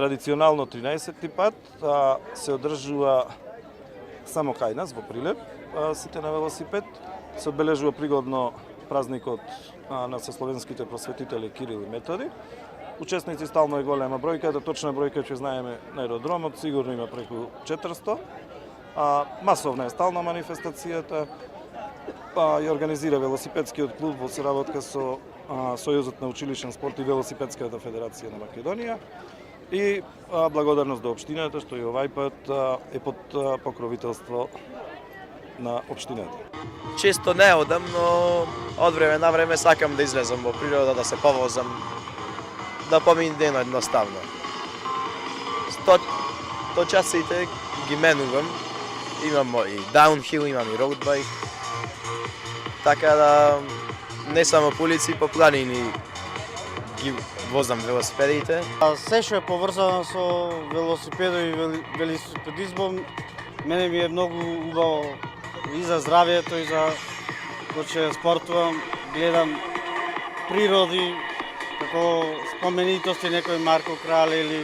Традиционално 13-ти пат се одржува само кај нас во Прилеп, сите на велосипед. Се одбележува пригодно празникот на сословенските просветители Кирил и Методи. Учесници стално е голема бројка, точна бројка ќе знаеме на аеродромот, сигурно има преку 400. Масовна е стална манифестацијата, ја организира велосипедскиот клуб во соработка со Сојузот на училишен спорт и Велосипедската федерација на Македонија. И благодарност до општината што и овај пат е под покровителство на општината. Често не одам, но од време на време сакам да излезам во природа, да се повозам, да поминам ден едноставно. Сто часите ги менувам. Имам и даунхил, имам и роудбајк. Така да не само по улици, по планини ги возам велосипедите. Се што е поврзано со велосипедот и велосипедизмом, мене ми е многу убаво и за здравието и за кога спортувам, гледам природи, како споменитости некој Марко Крале или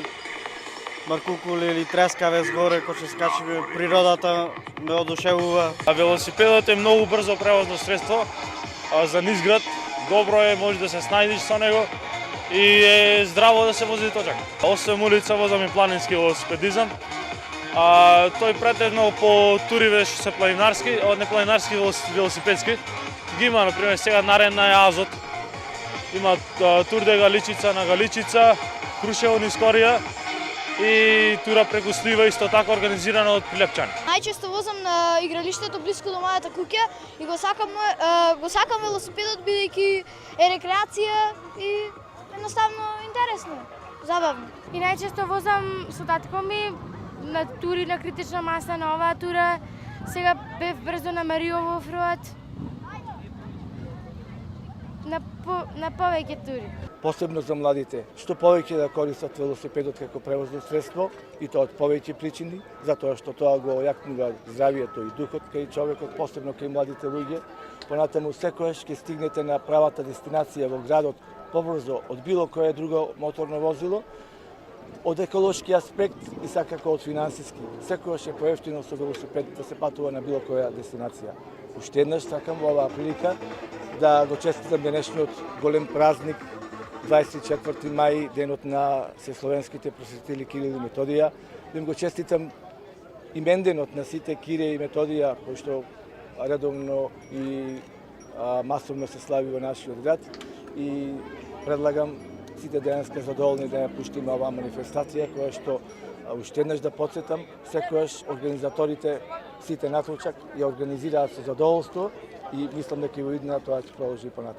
Маркукуле или Трескавец горе, кога скачи природата ме одушевува. Велосипедот е многу брзо превозно средство за низ град. Добро е, може да се снајдиш со него и е здраво да се вози точак. Освен улица возам и планински велосипедизам. Тој претежно по туриве што се планинарски, не планинарски велосипедски. Ги има, например, сега Нарен на Азот. Има тур де Галичица на Галичица, Крушево низ Корија и тура преку Слива исто така организирано од прилепчани. Најчесто возам на игралиштето близко до мојата куќа и го сакам велосипедот бидејќи е рекреација и едноставно интересно, забавно. И најчесто возам со татко ми на тури на критична маса, на оваа тура. Сега бев брзо на Мариово офроад. На повеќе тури. Посебно за младите, што повеќе да користат велосипедот како превозно средство и тоа од повеќе причини, затоа што тоа го јакнува здравието и духот кај човекот, посебно кај младите луѓе. Понатаму секојаш ќе стигнете на правата дестинација во градот побрзо од било кое друго моторно возило. Од еколошки аспект и сакако од финансиски. Секојаш е поевтино со велосипед да се патува на било која дестинација. Уште еднаш сакам во оваа прилика да го честитам денешниот голем празник 24 мај, денот на сесловенските просветители Кирил и Методија. Да им го честитам именденот на сите Кирија и Методија, кои што редовно и масовно се слави во нашиот град. И предлагам сите денеска задоволни да ја пуштиме оваа манифестација, која што уште еднаш да потсетам, секојаш организаторите сите натрчак ја организираат со задоволство и мислам дека и во иднина тоа ќе продолжи понатаму.